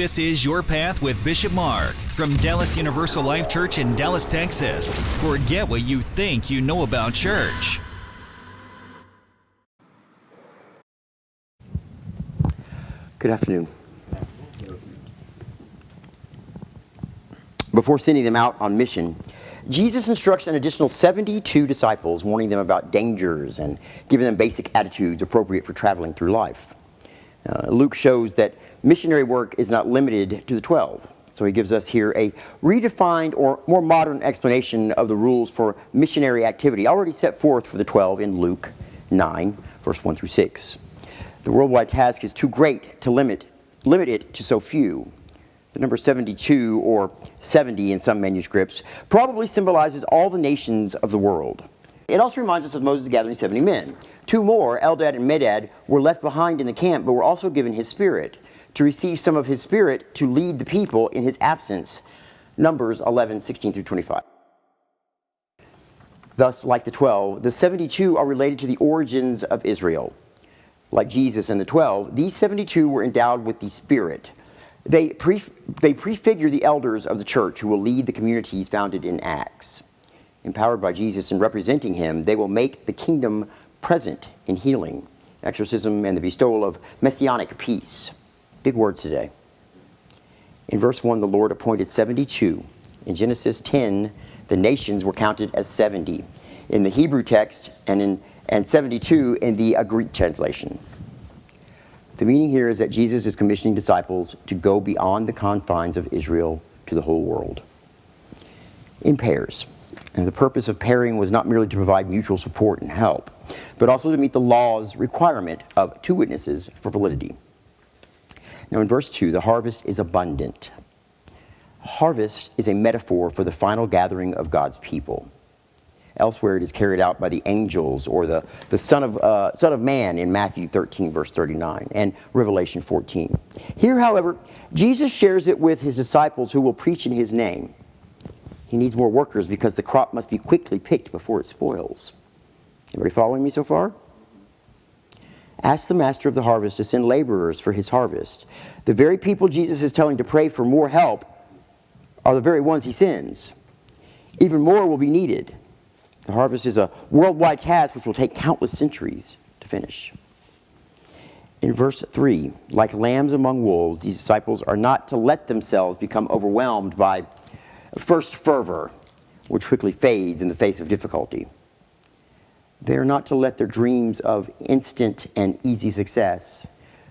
This is Your Path with Bishop Mark from Dallas Universal Life Church in Dallas, Texas. Forget what you think you know about church. Good afternoon. Before sending them out on mission, Jesus instructs an additional 72 disciples, warning them about dangers and giving them basic attitudes appropriate for traveling through life. Luke shows that missionary work is not limited to the 12. So he gives us here a redefined or more modern explanation of the rules for missionary activity already set forth for the 12 in Luke 9, verse 1 through 6. The worldwide task is too great to limit it to so few. The number 72, or 70 in some manuscripts, probably symbolizes all the nations of the world. It also reminds us of Moses gathering 70 men. 2 more, Eldad and Medad, were left behind in the camp, but were also given his spirit, to receive some of his spirit to lead the people in his absence. Numbers 11, 16 through 25. Thus, like the 12, the 72 are related to the origins of Israel. Like Jesus and the 12, these 72 were endowed with the Spirit. They prefigure the elders of the church who will lead the communities founded in Acts. Empowered by Jesus and representing him, they will make the kingdom present in healing, exorcism, and the bestowal of messianic peace. Big words today. In verse 1, the Lord appointed 72. In Genesis 10, the nations were counted as 70 in the Hebrew text and 72 in the Greek translation. The meaning here is that Jesus is commissioning disciples to go beyond the confines of Israel to the whole world in pairs. And the purpose of pairing was not merely to provide mutual support and help, but also to meet the law's requirement of 2 witnesses for validity. Now in verse 2, the harvest is abundant. Harvest is a metaphor for the final gathering of God's people. Elsewhere it is carried out by the angels or the Son of Man in Matthew 13, verse 39, and Revelation 14. Here, however, Jesus shares it with his disciples who will preach in his name. He needs more workers because the crop must be quickly picked before it spoils. Everybody following me so far? Ask the master of the harvest to send laborers for his harvest. The very people Jesus is telling to pray for more help are the very ones he sends. Even more will be needed. The harvest is a worldwide task which will take countless centuries to finish. In verse 3, like lambs among wolves, these disciples are not to let themselves become overwhelmed by first fervor, which quickly fades in the face of difficulty. They are not to let their dreams of instant and easy success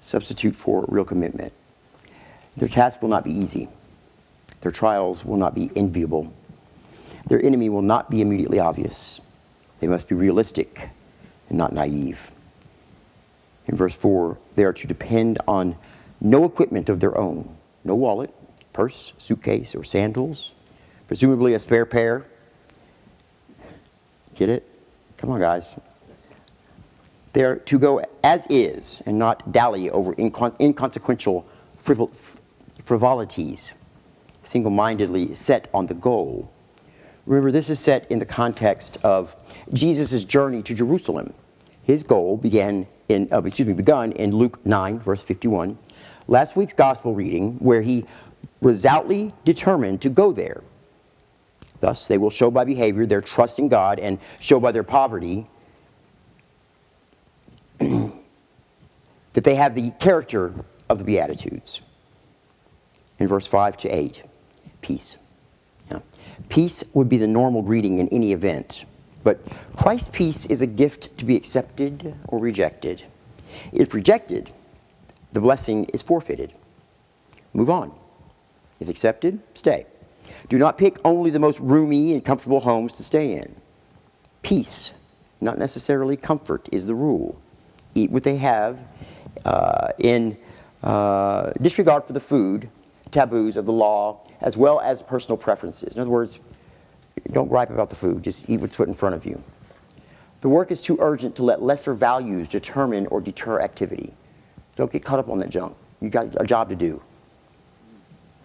substitute for real commitment. Their task will not be easy. Their trials will not be enviable. Their enemy will not be immediately obvious. They must be realistic and not naive. In verse 4, they are to depend on no equipment of their own. No wallet, purse, suitcase, or sandals. Presumably a spare pair. Get it? Come on, guys. They are to go as is and not dally over inconsequential frivolities, single-mindedly set on the goal. Remember, this is set in the context of Jesus' journey to Jerusalem. His goal begun in Luke 9, verse 51. Last week's gospel reading, where he resolutely determined to go there. Thus, they will show by behavior their trust in God and show by their poverty that they have the character of the Beatitudes. In verse 5 to 8, peace. Peace would be the normal greeting in any event, but Christ's peace is a gift to be accepted or rejected. If rejected, the blessing is forfeited. Move on. If accepted, stay. Do not pick only the most roomy and comfortable homes to stay in. Peace, not necessarily comfort, is the rule. Eat what they have in disregard for the food taboos of the law, as well as personal preferences. In other words, don't gripe about the food, just eat what's put in front of you. The work is too urgent to let lesser values determine or deter activity. Don't get caught up on that junk. You've got a job to do.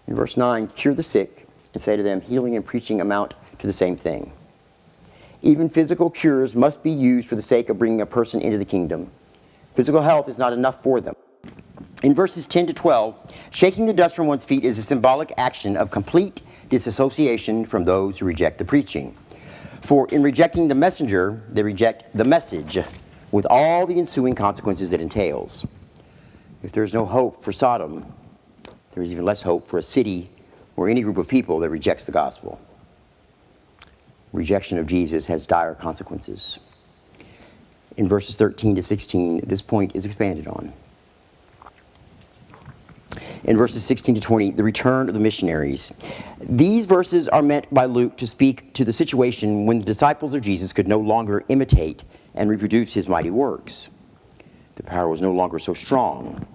In verse 9, cure the sick and say to them, healing and preaching amount to the same thing. Even physical cures must be used for the sake of bringing a person into the kingdom. Physical health is not enough for them. In verses 10 to 12, shaking the dust from one's feet is a symbolic action of complete disassociation from those who reject the preaching. For in rejecting the messenger, they reject the message, with all the ensuing consequences it entails. If there is no hope for Sodom, there is even less hope for a city or any group of people that rejects the gospel. Rejection of Jesus has dire consequences. In verses 13 to 16, this point is expanded on. In verses 16 to 20, the return of the missionaries. These verses are meant by Luke to speak to the situation when the disciples of Jesus could no longer imitate and reproduce his mighty works. The power was no longer so strong,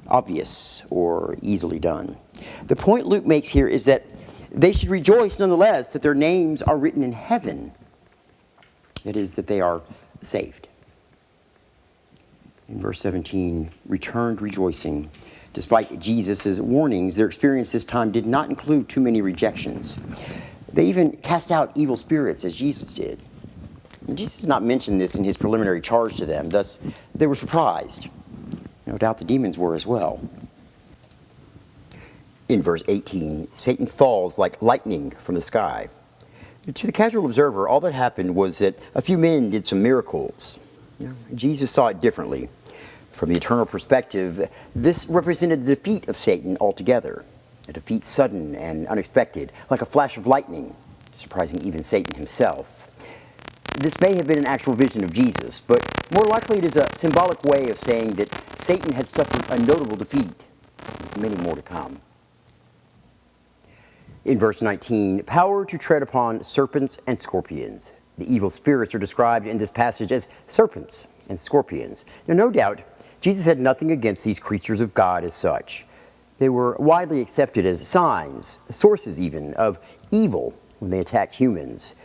obvious, or easily done. The point Luke makes here is that they should rejoice nonetheless that their names are written in heaven. That is, that they are saved. In verse 17, returned rejoicing. Despite Jesus' warnings, their experience this time did not include too many rejections. They even cast out evil spirits as Jesus did. And Jesus did not mention this in his preliminary charge to them, thus they were surprised. No doubt the demons were as well. In verse 18, Satan falls like lightning from the sky. To the casual observer, all that happened was that a few men did some miracles. Jesus saw it differently. From the eternal perspective, this represented the defeat of Satan altogether. A defeat sudden and unexpected, like a flash of lightning, surprising even Satan himself. This may have been an actual vision of Jesus, but more likely it is a symbolic way of saying that Satan had suffered a notable defeat, with many more to come. In verse 19, power to tread upon serpents and scorpions. The evil spirits are described in this passage as serpents and scorpions. Now, no doubt, Jesus had nothing against these creatures of God as such. They were widely accepted as signs, sources even, of evil when they attacked humans.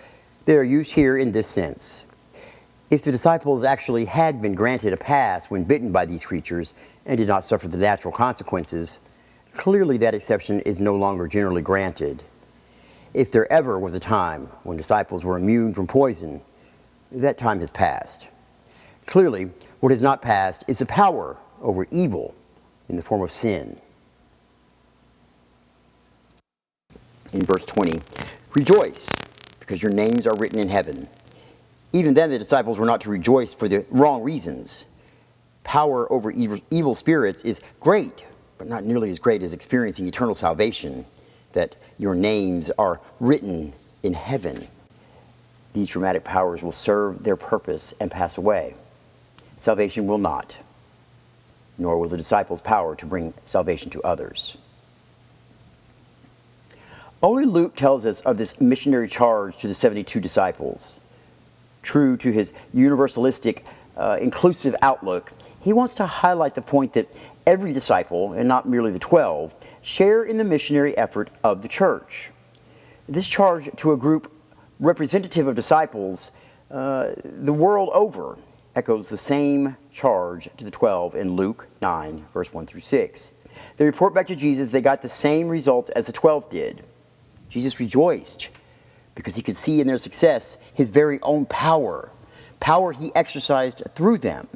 They are used here in this sense. If the disciples actually had been granted a pass when bitten by these creatures and did not suffer the natural consequences, clearly that exception is no longer generally granted. If there ever was a time when disciples were immune from poison, that time has passed. Clearly, what has not passed is the power over evil in the form of sin. In verse 20, rejoice, because your names are written in heaven. Even then, the disciples were not to rejoice for the wrong reasons. Power over evil spirits is great, but not nearly as great as experiencing eternal salvation, that your names are written in heaven. These dramatic powers will serve their purpose and pass away. Salvation will not, nor will the disciples' power to bring salvation to others. Only Luke tells us of this missionary charge to the 72 disciples. True to his universalistic, inclusive outlook, he wants to highlight the point that every disciple, and not merely the 12, share in the missionary effort of the church. This charge to a group representative of disciples the world over echoes the same charge to the 12 in Luke 9, verse 1 through 6. They report back to Jesus they got the same results as the 12 did. Jesus rejoiced because he could see in their success his very own power he exercised through them.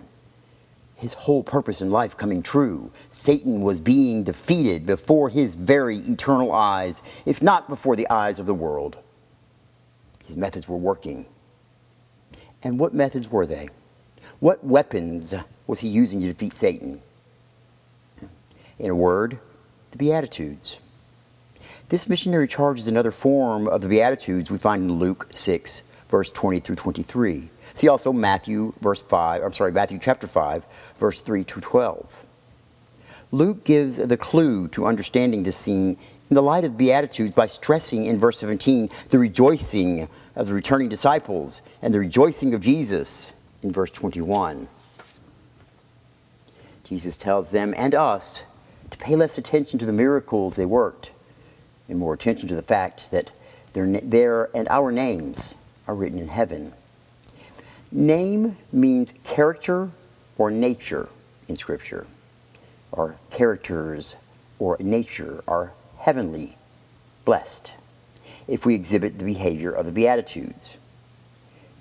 His whole purpose in life coming true. Satan was being defeated before his very eternal eyes, if not before the eyes of the world. His methods were working. And what methods were they? What weapons was he using to defeat Satan? In a word, the Beatitudes. This missionary charge is another form of the Beatitudes we find in Luke 6, verse 20 through 23. See also Matthew chapter 5, verse 3 to 12. Luke gives the clue to understanding this scene in the light of Beatitudes by stressing in verse 17 the rejoicing of the returning disciples and the rejoicing of Jesus in verse 21. Jesus tells them and us to pay less attention to the miracles they worked and more attention to the fact that their and our names are written in heaven. Name means character or nature in Scripture. Our characters or nature are heavenly, blessed, if we exhibit the behavior of the Beatitudes.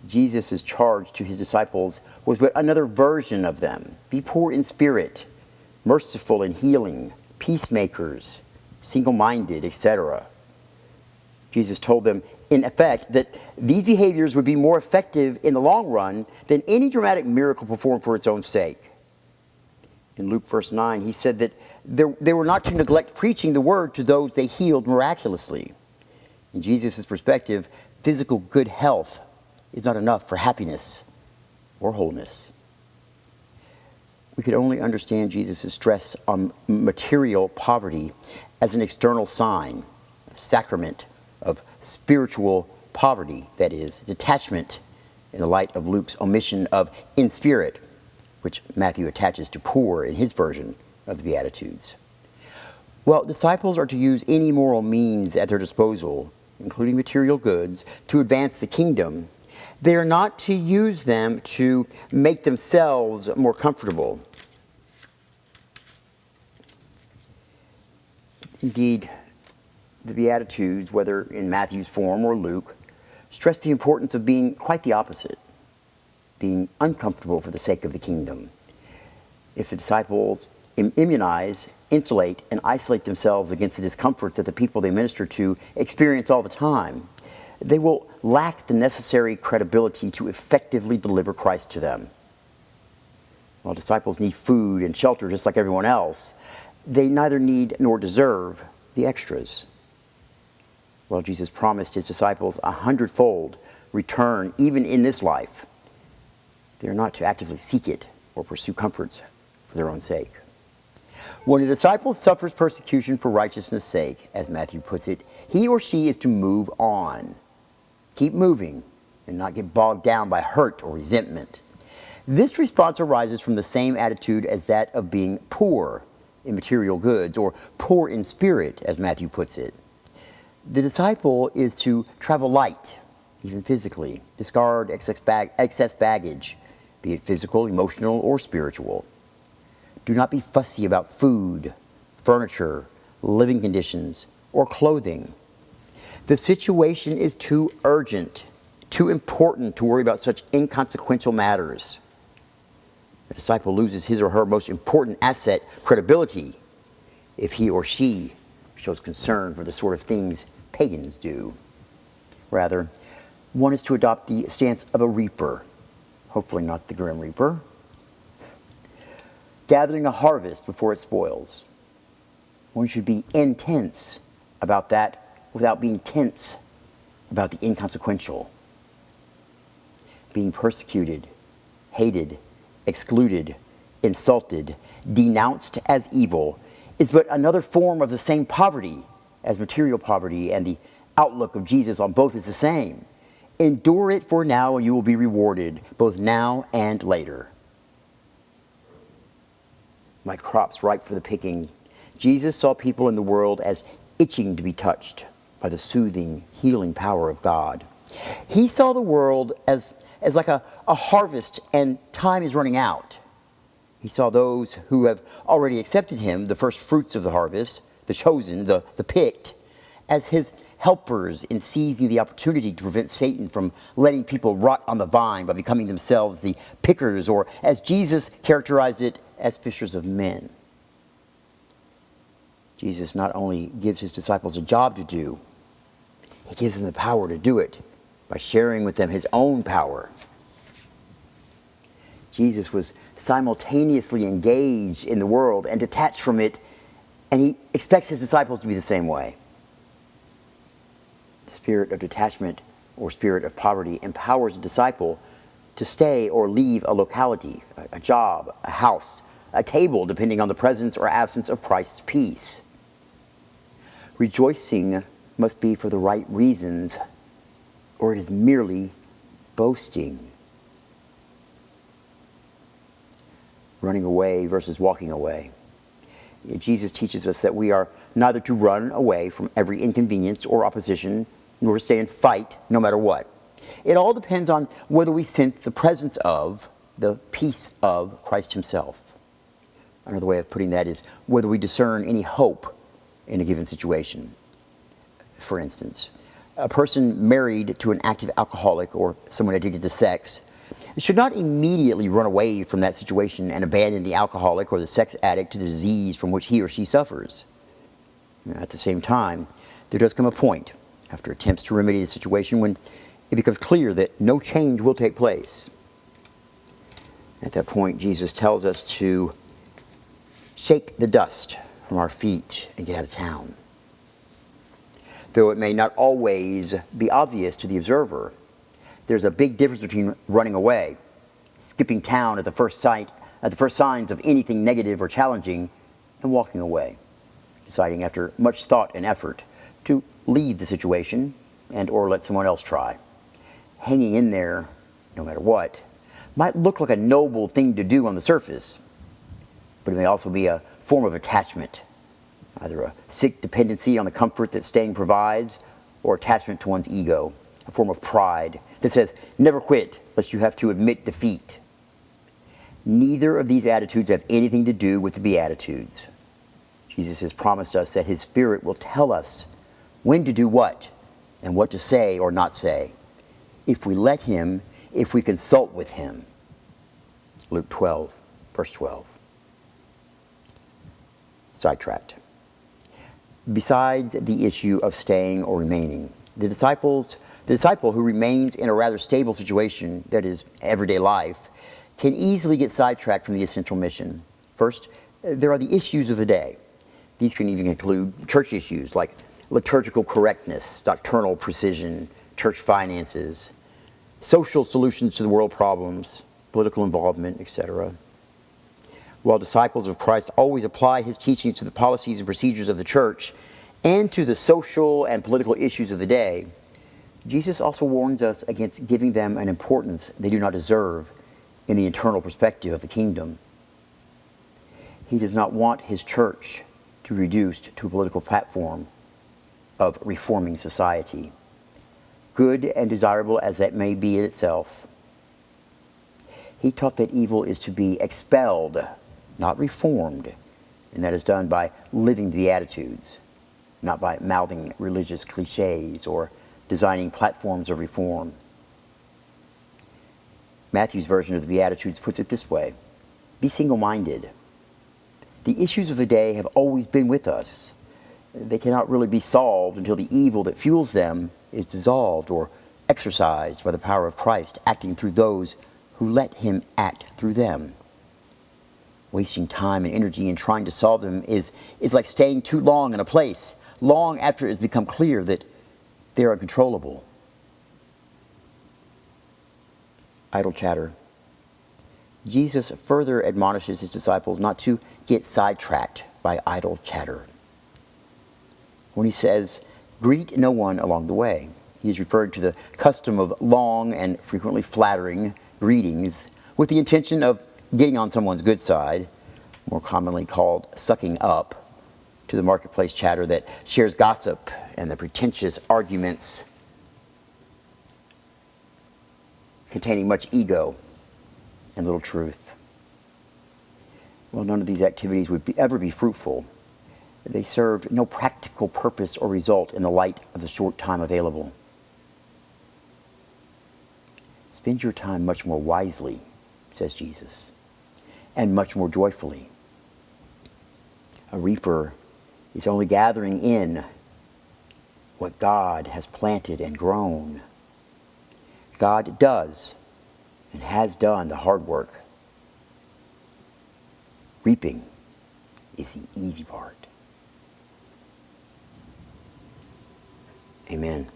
Jesus' charge to his disciples was but another version of them. Be poor in spirit, merciful in healing, peacemakers, single-minded, etc. Jesus told them, in effect, that these behaviors would be more effective in the long run than any dramatic miracle performed for its own sake. In Luke verse 9, he said that they were not to neglect preaching the word to those they healed miraculously. In Jesus' perspective, physical good health is not enough for happiness or wholeness. We could only understand Jesus' stress on material poverty as an external sign, a sacrament of spiritual poverty, that is, detachment, in the light of Luke's omission of in spirit, which Matthew attaches to poor in his version of the Beatitudes. Well, disciples are to use any moral means at their disposal, including material goods, to advance the kingdom. They are not to use them to make themselves more comfortable. Indeed, the Beatitudes, whether in Matthew's form or Luke, stress the importance of being quite the opposite, being uncomfortable for the sake of the kingdom. If the disciples immunize, insulate, and isolate themselves against the discomforts that the people they minister to experience all the time, they will lack the necessary credibility to effectively deliver Christ to them. While disciples need food and shelter just like everyone else, they neither need nor deserve the extras. While Jesus promised his disciples 100-fold return even in this life, they are not to actively seek it or pursue comforts for their own sake. When a disciple suffers persecution for righteousness' sake, as Matthew puts it, he or she is to move on. Keep moving and not get bogged down by hurt or resentment. This response arises from the same attitude as that of being poor in material goods, or poor in spirit, as Matthew puts it. The disciple is to travel light, even physically, discard excess baggage, be it physical, emotional, or spiritual. Do not be fussy about food, furniture, living conditions, or clothing. The situation is too urgent, too important to worry about such inconsequential matters. The disciple loses his or her most important asset, credibility, if he or she shows concern for the sort of things pagans do. Rather, one is to adopt the stance of a reaper, hopefully not the grim reaper, gathering a harvest before it spoils. One should be intense about that without being tense about the inconsequential. Being persecuted, hated, excluded, insulted, denounced as evil is but another form of the same poverty as material poverty, and the outlook of Jesus on both is the same. Endure it for now and you will be rewarded, both now and later. My crops ripe for the picking. Jesus saw people in the world as itching to be touched by the soothing, healing power of God. He saw the world as like a harvest and time is running out. He saw those who have already accepted him, the first fruits of the harvest, the chosen, the picked, as his helpers in seizing the opportunity to prevent Satan from letting people rot on the vine by becoming themselves the pickers, or as Jesus characterized it, as fishers of men. Jesus not only gives his disciples a job to do, he gives them the power to do it by sharing with them his own power. Jesus was simultaneously engaged in the world and detached from it, and he expects his disciples to be the same way. The spirit of detachment or spirit of poverty empowers a disciple to stay or leave a locality, a job, a house, a table, depending on the presence or absence of Christ's peace. Rejoicing must be for the right reasons, or it is merely boasting. Running away versus walking away. Jesus teaches us that we are neither to run away from every inconvenience or opposition, nor to stay and fight no matter what. It all depends on whether we sense the presence of, the peace of Christ himself. Another way of putting that is whether we discern any hope in a given situation. For instance, a person married to an active alcoholic or someone addicted to sex should not immediately run away from that situation and abandon the alcoholic or the sex addict to the disease from which he or she suffers. At the same time, there does come a point, after attempts to remedy the situation, when it becomes clear that no change will take place. At that point, Jesus tells us to shake the dust from our feet and get out of town. Though it may not always be obvious to the observer, there's a big difference between running away, skipping town at the first signs of anything negative or challenging, and walking away, deciding after much thought and effort to leave the situation and or let someone else try. Hanging in there, no matter what, might look like a noble thing to do on the surface, but it may also be a form of attachment, either a sick dependency on the comfort that staying provides, or attachment to one's ego, a form of pride that says, never quit lest you have to admit defeat. Neither of these attitudes have anything to do with the Beatitudes. Jesus has promised us that His Spirit will tell us when to do what and what to say or not say, if we let Him, if we consult with Him. Luke 12, verse 12. Sidetracked. Besides the issue of staying or remaining, the disciple who remains in a rather stable situation, that is, everyday life, can easily get sidetracked from the essential mission. First, there are the issues of the day. These can even include church issues like liturgical correctness, doctrinal precision, church finances, social solutions to the world problems, political involvement, etc. While disciples of Christ always apply His teachings to the policies and procedures of the church and to the social and political issues of the day, Jesus also warns us against giving them an importance they do not deserve in the eternal perspective of the kingdom. He does not want His church to be reduced to a political platform of reforming society, good and desirable as that may be in itself. He taught that evil is to be expelled, not reformed, and that is done by living the Beatitudes, not by mouthing religious cliches or designing platforms of reform. Matthew's version of the Beatitudes puts it this way: be single-minded. The issues of the day have always been with us. They cannot really be solved until the evil that fuels them is dissolved or exorcised by the power of Christ acting through those who let Him act through them. Wasting time and energy in trying to solve them is like staying too long in a place, long after it has become clear that they are uncontrollable. Idle chatter. Jesus further admonishes His disciples not to get sidetracked by idle chatter. When He says, greet no one along the way, He is referring to the custom of long and frequently flattering greetings with the intention of getting on someone's good side, more commonly called sucking up, to the marketplace chatter that shares gossip and the pretentious arguments containing much ego and little truth. Well, none of these activities would ever be fruitful. They served no practical purpose or result in the light of the short time available. Spend your time much more wisely, says Jesus, and much more joyfully. A reaper is only gathering in what God has planted and grown. God does and has done the hard work. Reaping is the easy part. Amen.